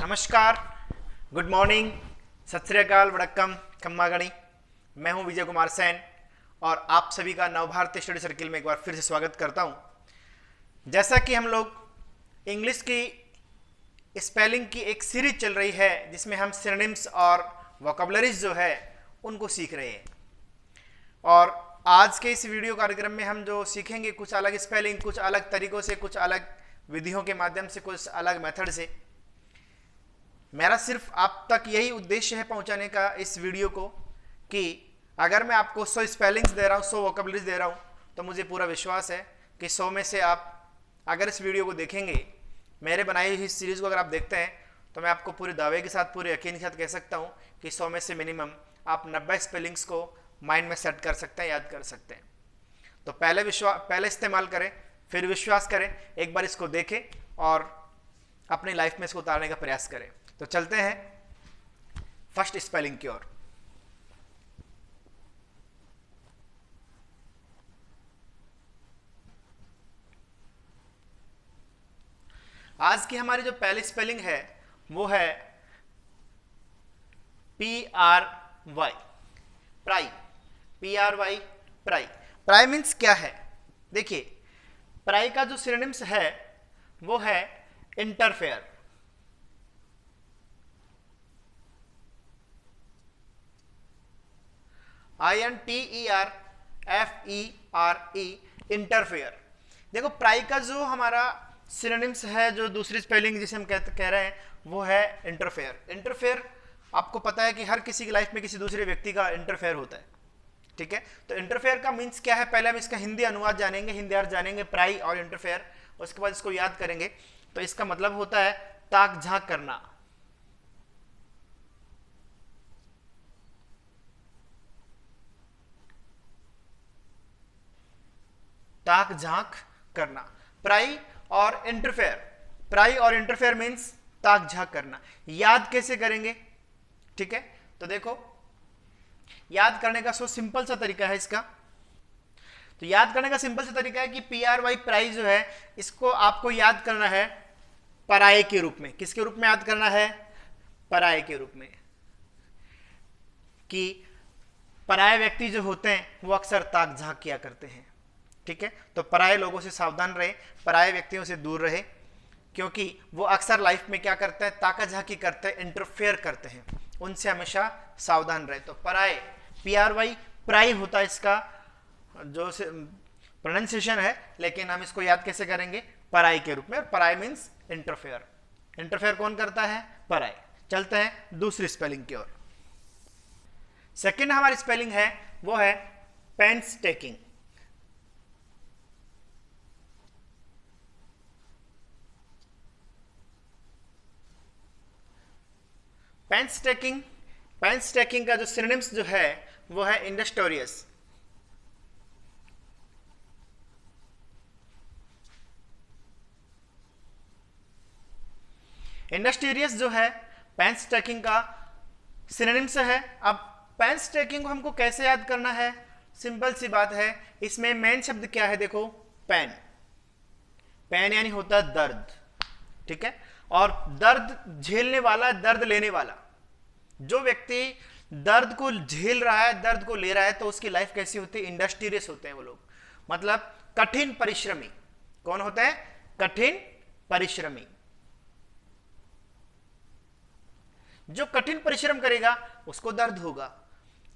नमस्कार, good morning, सत श्री अकाल, वड़क्कम, खम्मा गणी। मैं हूं विजय कुमार सैन और आप सभी का नवभारतीय स्टडी सर्किल में एक बार फिर से स्वागत करता हूं। जैसा कि हम लोग इंग्लिश की स्पेलिंग की एक सीरीज चल रही है जिसमें हम सिनोनिम्स और वोकैबुलरीज जो है उनको सीख रहे हैं, और आज के इस वीडियो कार्यक्रम में हम जो सीखेंगे कुछ अलग स्पेलिंग, कुछ अलग तरीकों से, कुछ अलग विधियों के माध्यम से, कुछ अलग मेथड से। मेरा सिर्फ आप तक यही उद्देश्य है पहुंचाने का इस वीडियो को कि अगर मैं आपको 100 स्पेलिंग्स दे रहा हूं, 100 वोकैबुलरीज दे रहा हूं, तो मुझे पूरा विश्वास है कि 100 में से आप अगर इस वीडियो को देखेंगे, मेरे बनाई हुई सीरीज को अगर आप देखते हैं, तो मैं आपको पूरे दावे के साथ, पूरे यकीन के साथ कह सकता हूं कि 100 में से मिनिमम आप 90 स्पेलिंग्स को माइंड में सेट कर सकते हैं, याद कर सकते हैं। तो पहले इस्तेमाल करें, फिर विश्वास करें, एक बार इसको देखें और अपनी लाइफ में इसको उतारने का प्रयास करें। तो चलते हैं फर्स्ट स्पेलिंग की ओर। आज की हमारी जो पहली स्पेलिंग है वो है PRY, प्राई। PRY, प्राई। प्राई मीन्स क्या है? देखिए, प्राई का जो सिनोनिम्स है वो है इंटरफेयर। INTERFERE, interfere. देखो, प्राई का जो हमारा सिनोनिम्स है, जो दूसरी स्पेलिंग जिसे हम कह रहे हैं, वो है इंटरफेयर। इंटरफेयर आपको पता है कि हर किसी की लाइफ में किसी दूसरे व्यक्ति का इंटरफेयर होता है, ठीक है। तो इंटरफेयर का मीन्स क्या है, पहले हम इसका हिंदी अनुवाद जानेंगे, हिंदी अर्थ जानेंगे प्राई और इंटरफेयर, उसके बाद इसको याद करेंगे। तो इसका मतलब होता है ताक झांक करना। ताक झांक करना, प्राई और इंटरफेयर। प्राई और इंटरफेयर मीन्स ताक झांक करना। याद कैसे करेंगे? ठीक है, तो देखो, याद करने का सो सिंपल सा तरीका है इसका। तो याद करने का सिंपल सा तरीका है कि PRY, प्राई जो है, इसको आपको याद करना है पराये के रूप में। किसके रूप में याद करना है? पराये के रूप में। कि पराये व्यक्ति जो होते हैं वो अक्सर ताक झांक किया करते हैं, ठीक है। तो पराये लोगों से सावधान रहे, पराये व्यक्तियों से दूर रहे, क्योंकि वो अक्सर लाइफ में क्या करते हैं? ताका झांकी करते हैं, इंटरफेयर करते हैं, उनसे हमेशा सावधान रहे। तो पराये, PRY, प्राई होता है इसका जो प्रोनाउंसिएशन है, लेकिन हम इसको याद कैसे करेंगे? पराई के रूप में। और पराई मीन्स इंटरफेयर। इंटरफेयर कौन करता है? पराई। चलते हैं दूसरी स्पेलिंग की ओर। सेकेंड हमारी स्पेलिंग है वो है पेंसटेकिंग। पेंसटेकिंग का जो सिनोनिम्स जो है वो है इंडस्ट्रियस। इंडस्ट्रियस जो है पेंसटेकिंग का सिनोनिम्स है। अब पेंसटेकिंग को हमको कैसे याद करना है? सिंपल सी बात है, इसमें मेन शब्द क्या है? देखो, पेन। पेन यानी होता है दर्द, ठीक है। और दर्द झेलने वाला, दर्द लेने वाला। जो व्यक्ति दर्द को झेल रहा है, दर्द को ले रहा है, तो उसकी लाइफ कैसी होती है? इंडस्ट्रियस होते हैं वो लोग, मतलब कठिन परिश्रमी। कौन होता है? कठिन परिश्रमी। जो कठिन परिश्रम करेगा उसको दर्द होगा।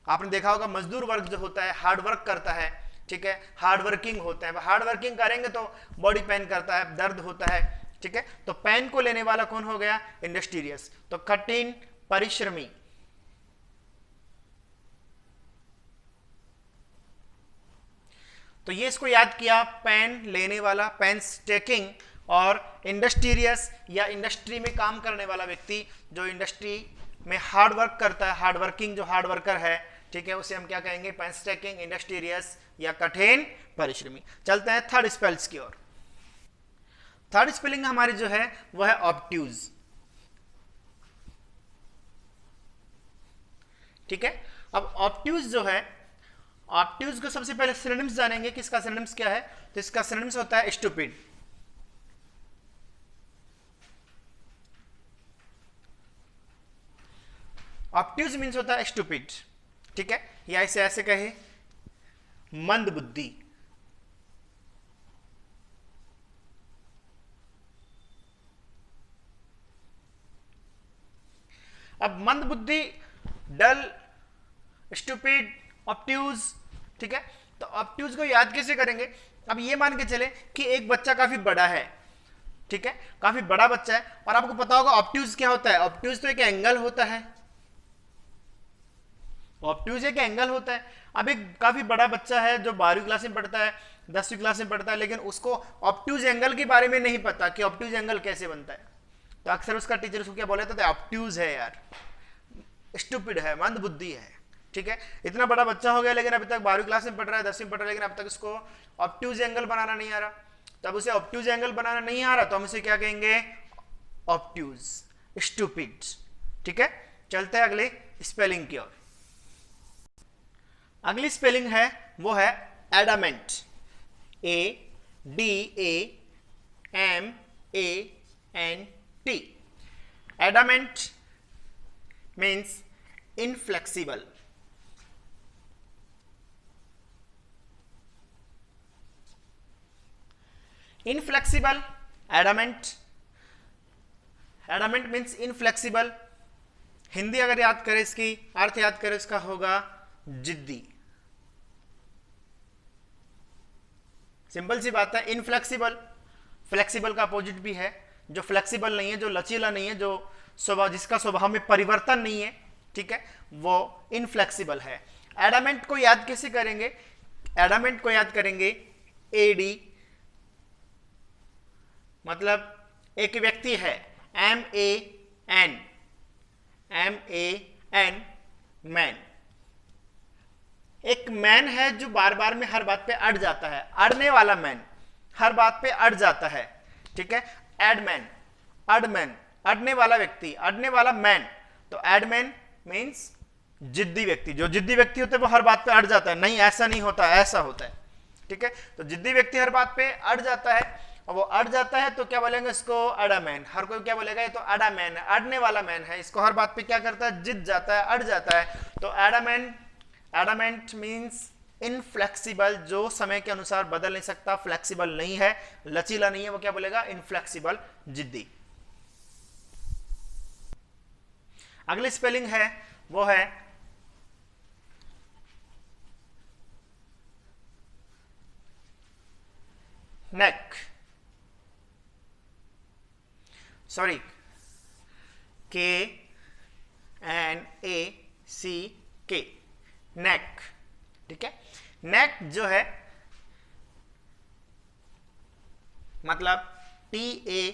आपने देखा होगा मजदूर वर्ग जो होता है हार्ड वर्क करता है, ठीक है, हार्ड वर्किंग होता है। हार्ड वर्किंग करेंगे तो बॉडी पेन करता है, दर्द होता है, ठीक है। तो पेन को लेने वाला कौन हो गया? इंडस्ट्रियस। तो कठिन परिश्रमी। तो ये इसको याद किया, पेन लेने वाला, पेंसटेकिंग, और इंडस्ट्रियस या इंडस्ट्री में काम करने वाला व्यक्ति, जो इंडस्ट्री में हार्ड वर्क करता है, हार्ड वर्किंग, जो हार्ड वर्कर है, ठीक है, उसे हम क्या कहेंगे? पेंसटेकिंग, इंडस्ट्रियस या कठिन परिश्रमी। चलते हैं थर्ड स्पेल्स की ओर। थर्ड स्पेलिंग हमारी जो है वो है ऑब्ट्यूज, ठीक है। अब ऑब्ट्यूज जो है, ऑब्ट्यूज को सबसे पहले सिनोनिम्स जानेंगे कि इसका सिनोनिम्स क्या है। तो इसका सिनोनिम्स होता है स्टूपिड। ऑब्ट्यूज मीन्स होता है स्टूपिड, ठीक है, या इसे ऐसे कहे मंद बुद्धि। अब मंद बुद्धि, डल, स्टूपिड, ऑब्ट्यूज, ठीक है। तो ऑब्ट्यूज को याद कैसे करेंगे? अब ये मान के चले कि एक बच्चा काफी बड़ा है, ठीक है, काफी बड़ा बच्चा है, और आपको पता होगा ऑब्ट्यूज क्या होता है। ऑब्ट्यूज तो एक एंगल होता है, ऑब्ट्यूज एक एंगल होता है। अब एक काफी बड़ा बच्चा है जो 12वीं क्लास में पढ़ता है, 10वीं क्लास में पढ़ता है, लेकिन उसको ऑब्ट्यूज एंगल के बारे में नहीं पता कि ऑब्ट्यूज एंगल कैसे बनता है। तो अक्सर उसका टीचर उसको क्या बोले थे, ऑब्ट्यूज है यार, स्टूपिड है, मंद बुद्धि है, ठीक है। इतना बड़ा बच्चा हो गया लेकिन अभी तक 12वीं क्लास में पढ़ रहा है, 10वीं में पढ़ रहा है, लेकिन अब तक उसको ऑब्ट्यूज एंगल बनाना नहीं आ रहा। तब उसे ऑब्ट्यूज एंगल बनाना नहीं आ रहा तो हम इसे क्या कहेंगे, ऑब्ट्यूज, स्टूपिड, ठीक है। चलते हैं अगले स्पेलिंग की ओर। अगली स्पेलिंग है वो है adamant, ADAMANT। Adamant means inflexible. Inflexible, adamant, adamant means inflexible. Hindi अगर याद करें, इसकी अर्थ याद करें, इसका होगा जिद्दी। सिंपल सी बात है। इनफ्लेक्सिबल, फ्लेक्सिबल का अपोजिट भी है, जो फ्लेक्सिबल नहीं है, जो लचीला नहीं है, जो स्वभाव, जिसका स्वभाव में परिवर्तन नहीं है, ठीक है, वो इनफ्लेक्सिबल है। एडामेंट को याद कैसे करेंगे? एडामेंट को याद करेंगे एडी, मतलब एक व्यक्ति है, MAN, मैन। एक मैन है जो बार बार में हर बात पे अड़ जाता है, अड़ने वाला मैन, हर बात पे अड़ जाता है, ठीक है। एडमैन, अडमैन, अड़ने वाला व्यक्ति, अड़ने वाला मैन। तो एडमैन मीन्स जिद्दी व्यक्ति। जो जिद्दी व्यक्ति होते हैं वो हर बात पे अड़ जाता है, नहीं ऐसा नहीं होता, ऐसा होता है, ठीक है। तो जिद्दी व्यक्ति हर बात पे अड़ जाता है, और वो अड़ जाता है तो क्या बोलेंगे इसको, अडामैन। हर कोई क्या बोलेगा, ये तो अडामैन है, अड़ने वाला मैन है, इसको हर बात पे क्या करता है, जिद जाता है, अड़ जाता है। तो एडामैन, एडामेंट मीन्स इनफ्लेक्सिबल, जो समय के अनुसार बदल नहीं सकता, फ्लेक्सिबल नहीं है, लचीला नहीं है, वो क्या बोलेगा, इनफ्लेक्सिबल, जिद्दी। अगली स्पेलिंग है वो है नेक, सॉरी, KNACK, नेक, ठीक है। नेक जो है मतलब TALENT,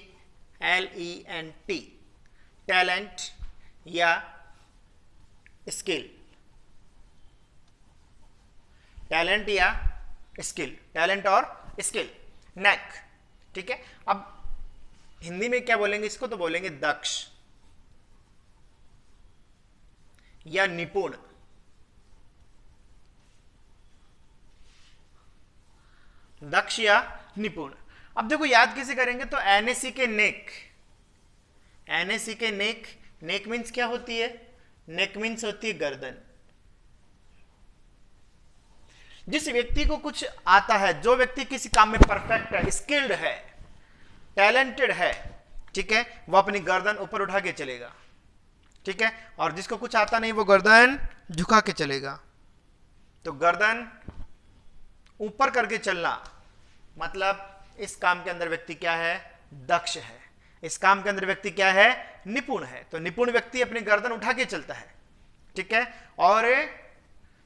टैलेंट या स्किल, टैलेंट या स्किल, टैलेंट और स्किल, नेक, ठीक है। अब हिंदी में क्या बोलेंगे इसको, तो बोलेंगे दक्ष या निपुण। दक्ष या निपुण। अब देखो याद कैसे करेंगे, तो NAC के नेक, NAC के नेक, नेक मीन्स क्या होती है, नेक मीन्स होती है गर्दन। जिस व्यक्ति को कुछ आता है, जो व्यक्ति किसी काम में परफेक्ट है, स्किल्ड है, टैलेंटेड है, ठीक है, वो अपनी गर्दन ऊपर उठा के चलेगा, ठीक है। और जिसको कुछ आता नहीं वो गर्दन झुका के चलेगा। तो गर्दन ऊपर करके चलना मतलब इस काम के अंदर व्यक्ति क्या है, दक्ष है। इस काम के अंदर व्यक्ति क्या है, निपुण है। तो निपुण व्यक्ति अपनी गर्दन उठा के चलता है, ठीक है। और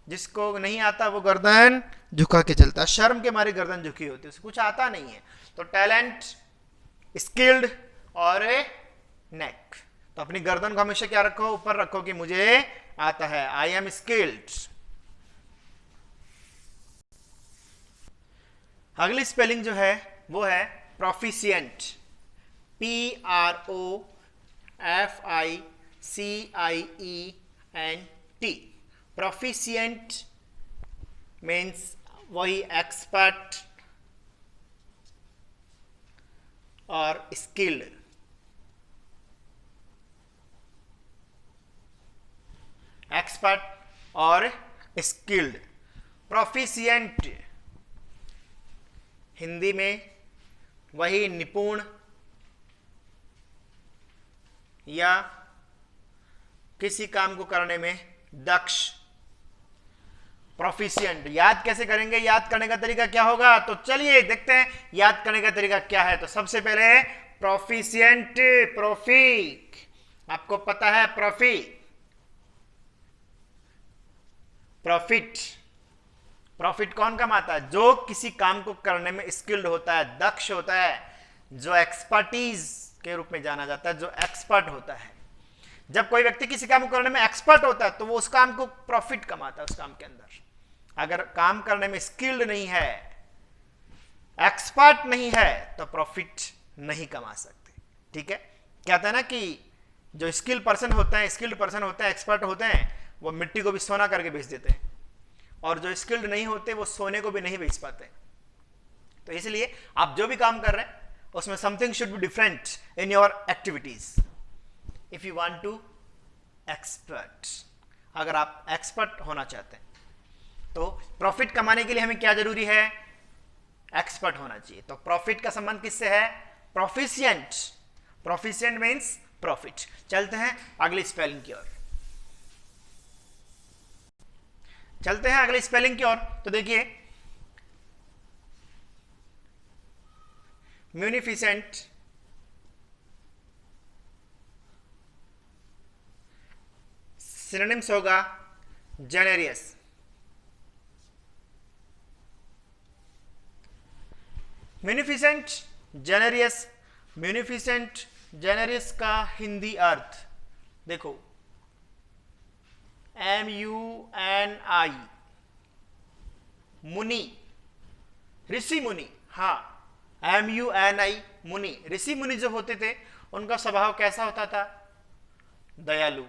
जिसको नहीं आता वो गर्दन झुका के चलता है, शर्म के मारे गर्दन झुकी होती है, उसे कुछ आता नहीं है। तो टैलेंट, स्किल्ड और नेक। तो अपनी गर्दन को हमेशा क्या रखो, ऊपर रखो कि मुझे आता है, आई एम स्किल्ड। अगली स्पेलिंग जो है वो है प्रोफिशिएंट, PROFICIENT। प्रोफिशिएंट मीन्स वही एक्सपर्ट और स्किल्ड। एक्सपर्ट और स्किल्ड। प्रोफिशिएंट हिंदी में वही निपुण या किसी काम को करने में दक्ष। प्रोफिशिएंट याद कैसे करेंगे, याद करने का तरीका क्या होगा, तो चलिए देखते हैं याद करने का तरीका क्या है। तो सबसे पहले है प्रोफिशिएंट, प्रोफी, आपको पता है प्रॉफिट। प्रॉफिट कौन कमाता है, जो किसी काम को करने में स्किल्ड होता है, दक्ष होता है, जो एक्सपर्टीज के रूप में जाना जाता है, जो एक्सपर्ट होता है। जब कोई व्यक्ति किसी काम को करने में एक्सपर्ट होता है तो वो उस काम को प्रॉफिट कमाता है उस काम के अंदर। अगर काम करने में स्किल्ड नहीं है, एक्सपर्ट नहीं है, तो प्रॉफिट नहीं कमा सकते। ठीक है, कहते हैं ना कि जो स्किल्ड पर्सन होते हैं, एक्सपर्ट होते हैं, वो मिट्टी को भी सोना करके बेच देते हैं, और जो स्किल्ड नहीं होते वो सोने को भी नहीं बेच पाते। तो इसलिए आप जो भी काम कर रहे हैं उसमें something should be different in your activities if you want to expert. अगर आप एक्सपर्ट होना चाहते हैं तो प्रॉफिट कमाने के लिए हमें क्या जरूरी है, एक्सपर्ट होना चाहिए। तो प्रॉफिट का संबंध किससे है, प्रोफिशिएंट। Proficient means profit. चलते हैं अगली स्पेलिंग की ओर, तो देखिए म्यूनिफिसेंट, सिनोनिम्स होगा जेनेरियस। म्यूनिफिसेंट जेनेरियस का हिंदी अर्थ देखो, MUNI, मुनि, ऋषि मुनि। हाँ, MUNI, मुनि। ऋषि मुनि जो होते थे उनका स्वभाव कैसा होता था, दयालु।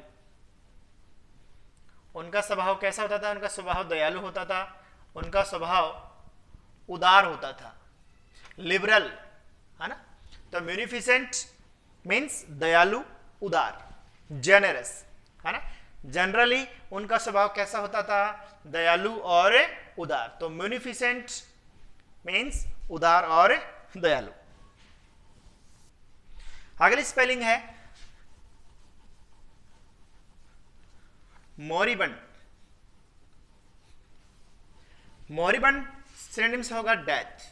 उनका स्वभाव कैसा होता था, उनका स्वभाव दयालु होता था, उनका स्वभाव उदार होता था, लिबरल, है ना। तो म्यूनिफिसेंट मीन्स दयालु, उदार, जेनरस, है ना। जनरली उनका स्वभाव कैसा होता था, दयालु और उदार। तो म्यूनिफिसेंट मीन्स उदार और दयालु। अगली स्पेलिंग है मोरिबंड। मोरिबंड सिनोनिम्स होगा डेथ।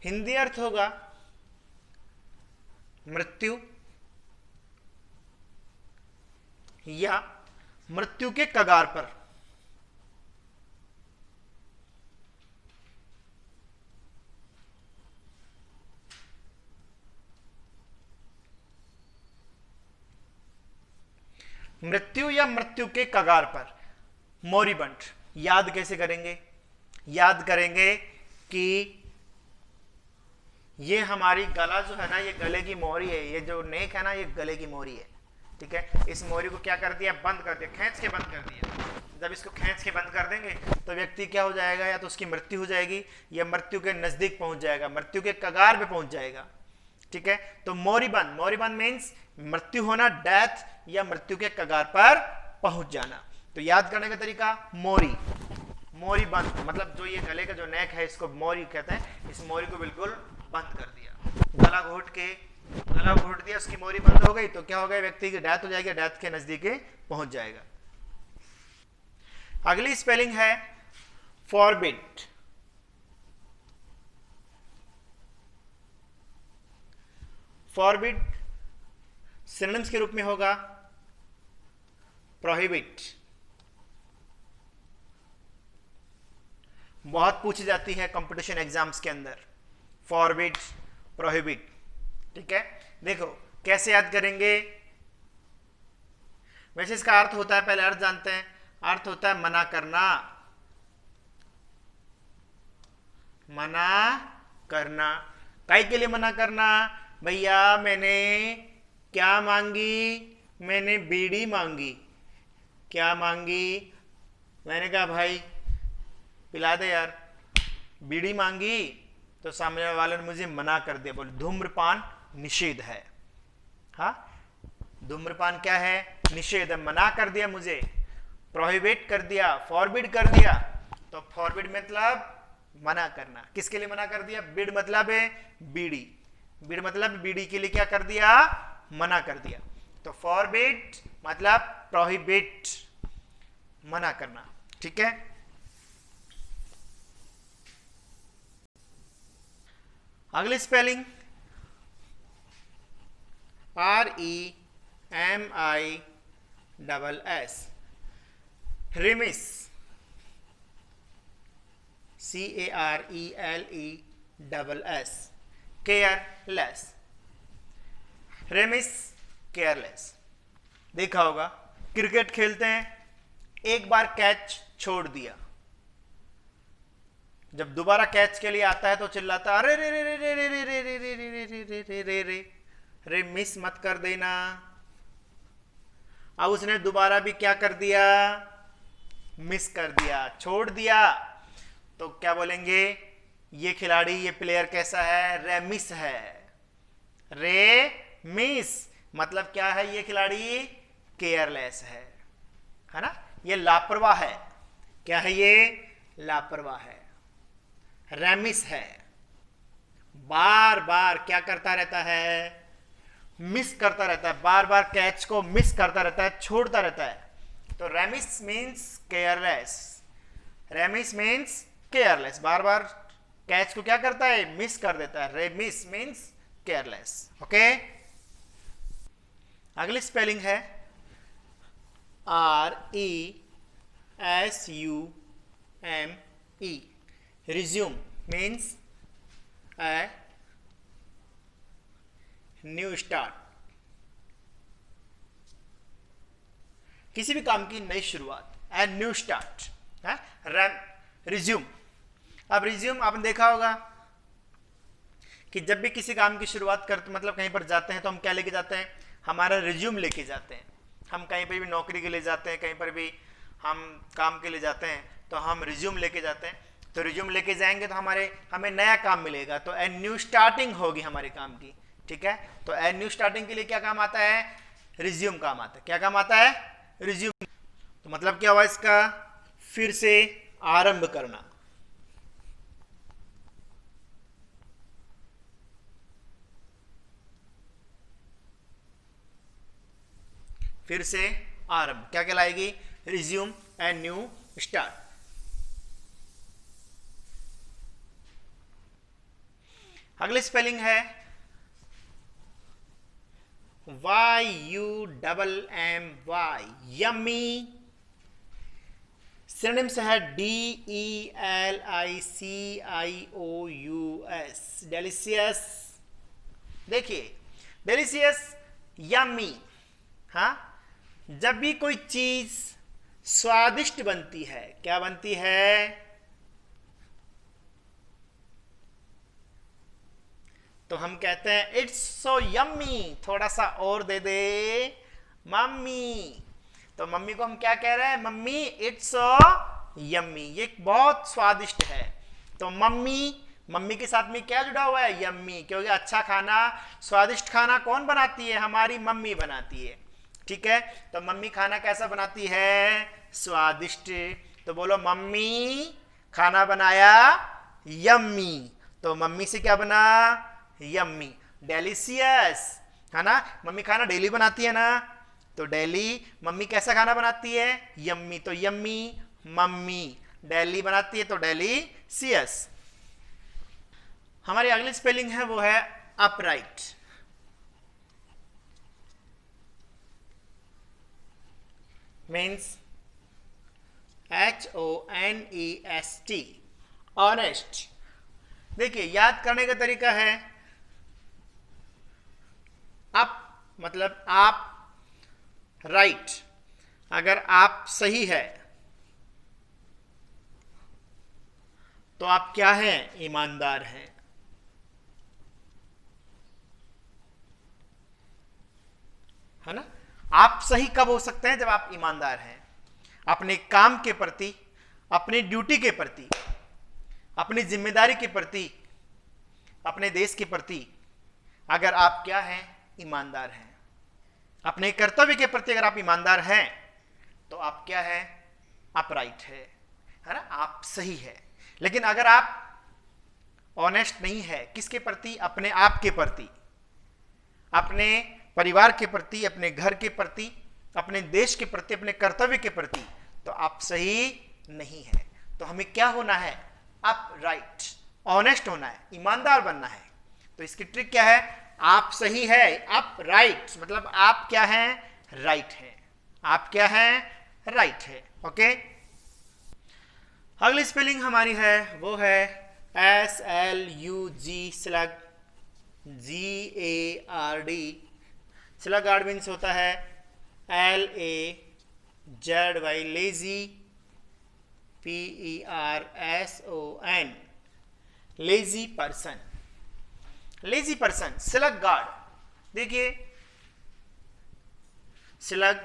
हिंदी अर्थ होगा मृत्यु या मृत्यु के कगार पर। मृत्यु या मृत्यु के कगार पर, मोरिबंड। याद कैसे करेंगे, याद करेंगे कि ये हमारी गला जो है ना, ये गले की मोहरी है, ये जो नेक है ना, ये गले की मोहरी है। ठीक है, इस मोहरी को क्या कर दिया, बंद कर दिया, खींच के बंद कर दिया। जब इसको खींच के बंद कर देंगे तो व्यक्ति क्या हो जाएगा, या तो उसकी मृत्यु हो जाएगी या मृत्यु के नजदीक पहुंच जाएगा, मृत्यु के कगार पे पहुंच जाएगा। ठीक है, तो मोरिबंद मीन्स मृत्यु होना, डेथ या मृत्यु के कगार पर पहुंच जाना। तो याद करने का तरीका, मोरीबंद मतलब जो ये गले का जो नेक है इसको मोरी कहते हैं। इस मोरी को बिल्कुल बंद कर दिया, गला घोट दिया, उसकी मोरी बंद हो गई तो क्या हो गया, व्यक्ति की डेथ हो जाएगी, डेथ के नजदीक पहुंच जाएगा। अगली स्पेलिंग है फॉरबिड। फॉरबिड सिनोनिम्स के रूप में होगा प्रोहिबिट। बहुत पूछी जाती है कंपटीशन एग्जाम्स के अंदर, फॉरबिड, प्रोहिबिट। ठीक है, देखो कैसे याद करेंगे। वैसे इसका अर्थ होता है, पहले अर्थ जानते हैं। अर्थ होता है मना करना, मना करना। काहे के लिए मना करना, भैया मैंने क्या मांगी, मैंने बीड़ी मांगी। क्या मांगी, मैंने कहा भाई पिला दे यार। बीड़ी मांगी तो सामने वाले ने मुझे मना कर दिया, बोले धूम्रपान निषेध है। हाँ, धूम्रपान क्या है? निषेध, मना कर दिया मुझे, प्रोहिबिट कर दिया, फॉरबिड कर दिया। तो फॉरबिड मतलब मना करना। किसके लिए मना कर दिया? बिड मतलब है बीड़ी, बिड मतलब बीड़ी के लिए क्या कर दिया? मना कर दिया। तो फॉरबिड मतलब प्रोहिबिट, मना करना। ठीक है, अगली spelling REMISS, remiss, CARELESS, careless. Remiss careless. देखा होगा क्रिकेट खेलते हैं, एक बार कैच छोड़ दिया, जब दोबारा कैच के लिए आता है तो चिल्लाता अरे रे रे रे रे रे रे रे रे रे रे रे रे रे रे रे रे, मिस मत कर देना। अब उसने दोबारा भी क्या कर दिया? मिस कर दिया, छोड़ दिया। तो क्या बोलेंगे? ये खिलाड़ी, ये प्लेयर कैसा है? रेमिस है। रेमिस मतलब क्या है? ये खिलाड़ी केयरलेस है ना? ये लापरवाह है। क्या है ये? लापरवाह है। रेमिस है, बार बार क्या करता रहता है? मिस करता रहता है, बार बार कैच को मिस करता रहता है, छोड़ता रहता है। तो रेमिस मीन्स केयरलेस। रेमिस मीन्स केयरलेस, बार बार कैच को क्या करता है? मिस कर देता है। रेमिस मीन्स केयरलेस। ओके, अगली स्पेलिंग है RESUME, रिज्यूम मीन्स ए न्यू स्टार्ट, किसी भी काम की नई शुरुआत, ए न्यू स्टार्ट है रिज्यूम। अब रिज्यूम आपने देखा होगा कि जब भी किसी काम की शुरुआत करते, मतलब कहीं पर जाते हैं तो हम क्या लेके जाते हैं? हमारा रिज्यूम लेके जाते हैं। हम कहीं पर भी नौकरी के लिए जाते हैं, कहीं पर भी हम काम के लिए जाते हैं तो हम रिज्यूम लेके जाते हैं। तो रिज्यूम लेके जाएंगे तो हमें नया काम मिलेगा, तो ए न्यू स्टार्टिंग होगी हमारे काम की। ठीक है, तो ए न्यू स्टार्टिंग के लिए क्या काम आता है? रिज्यूम काम आता है। क्या काम आता है? रिज्यूम। तो मतलब क्या हुआ इसका? फिर से आरंभ करना। फिर से आरंभ क्या कहलाएगी? Resume, a new start. अगली स्पेलिंग है YUMMY, यम्मी। सिनोनिम्स है DELICIOUS, डेलिशियस। देखिए डेलिशियस, यम्मी। हाँ, जब भी कोई चीज स्वादिष्ट बनती है, क्या बनती है? तो हम कहते हैं इट्स सो यम्मी, थोड़ा सा और दे दे मम्मी। तो मम्मी को हम क्या कह रहे हैं? मम्मी इट्स सो यम्मी, ये बहुत स्वादिष्ट है। तो मम्मी, मम्मी के साथ में क्या जुड़ा हुआ है? यम्मी, क्योंकि अच्छा खाना, स्वादिष्ट खाना कौन बनाती है? हमारी मम्मी बनाती है। ठीक है, तो मम्मी खाना कैसा बनाती है? स्वादिष्ट। तो बोलो मम्मी खाना बनाया यम्मी। तो मम्मी से क्या बना? यम्मी। डेलिशियस है ना? मम्मी खाना डेली बनाती है ना, तो डेली मम्मी कैसा खाना बनाती है? यम्मी। तो यम्मी मम्मी, डेली बनाती है तो डेलीशियस। हमारी अगली स्पेलिंग है वो है अपराइट। Means HONEST, honest. देखिए याद करने का तरीका है अप मतलब आप, राइट अगर आप सही है तो आप क्या हैं? ईमानदार हैं। है ना? आप सही कब हो सकते हैं? जब आप ईमानदार हैं अपने काम के प्रति, अपनी ड्यूटी के प्रति, अपनी जिम्मेदारी के प्रति, अपने देश के प्रति। अगर आप क्या हैं? ईमानदार हैं। अपने कर्तव्य के प्रति अगर आप ईमानदार हैं तो आप क्या है, आप राइट है ना, आप सही है। लेकिन अगर आप ऑनेस्ट नहीं है, किसके प्रति, अपने आप के प्रति, अपने परिवार के प्रति, अपने घर के प्रति, अपने देश के प्रति, अपने कर्तव्य के प्रति, तो आप सही नहीं है। तो हमें क्या होना है, आप राइट, ऑनेस्ट होना है, ईमानदार बनना है। तो इसकी ट्रिक क्या है, आप सही है, आप राइट, मतलब आप क्या हैं, राइट है, आप क्या हैं, राइट है। ओके, अगली स्पेलिंग हमारी है वो है SLUG, slug, GARD। Slug guard means होता है LAZY, lazy, PERSON, lazy person, lazy person, slug guard. देखिए स्लग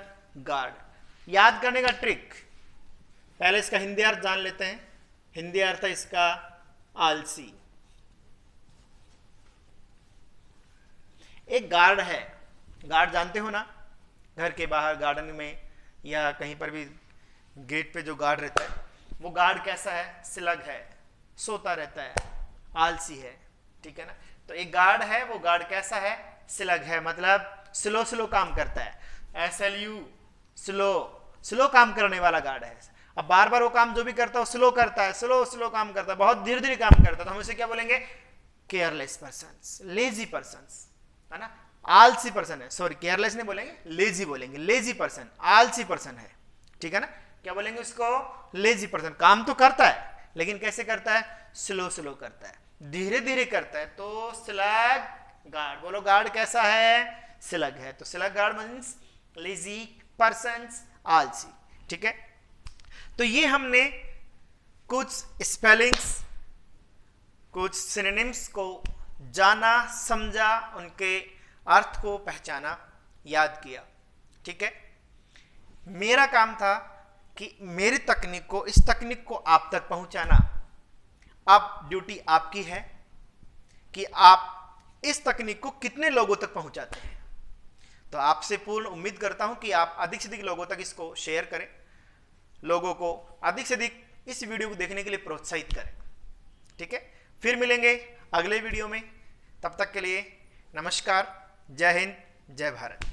गार्ड याद करने का ट्रिक, पहले इसका हिंदी अर्थ जान लेते हैं। हिंदी अर्थ है इसका आलसी। एक गार्ड है, गार्ड जानते हो ना, घर के बाहर गार्डन में या कहीं पर भी गेट पे जो गार्ड रहता है, वो गार्ड कैसा है, स्लग है, सोता रहता है, आलसी है, ठीक है ना। तो एक गार्ड है, वो गार्ड कैसा है, स्लग है, मतलब स्लो स्लो काम करता है। SLU, स्लो, स्लो काम करने वाला गार्ड है। अब बार बार वो काम जो भी करता है स्लो करता है, स्लो स्लो काम करता है, बहुत धीरे धीरे काम करता है, तो हम उसे क्या बोलेंगे, केयरलेस पर्सन, लेजी पर्सन, है ना। आलसी पर्सन है, सॉरी केयरलेस नहीं बोलेंगे, लेजी बोलेंगे, लेजी पर्सन, आलसी पर्सन है, ठीक है ना। क्या बोलेंगे उसको, लेजी पर्सन। काम तो करता है लेकिन कैसे करता है, स्लो स्लो करता है, धीरे धीरे करता है, तो स्लग गार्ड। बोलो गार्ड कैसा है, स्लग है। तो slug guard means lazy person, आलसी, ठीक है। तो ये हमने कुछ स्पेलिंग्स, कुछ सिनोनिम्स को जाना, समझा, उनके अर्थ को पहचाना, याद किया, ठीक है। मेरा काम था कि मेरी तकनीक को, इस तकनीक को आप तक पहुंचाना। अब ड्यूटी आपकी है कि आप इस तकनीक को कितने लोगों तक पहुंचाते हैं। तो आपसे पूर्ण उम्मीद करता हूं कि आप अधिक से अधिक लोगों तक इसको शेयर करें, लोगों को अधिक से अधिक इस वीडियो को देखने के लिए प्रोत्साहित करें, ठीक है। फिर मिलेंगे अगले वीडियो में, तब तक के लिए नमस्कार, जय हिंद, जय भारत।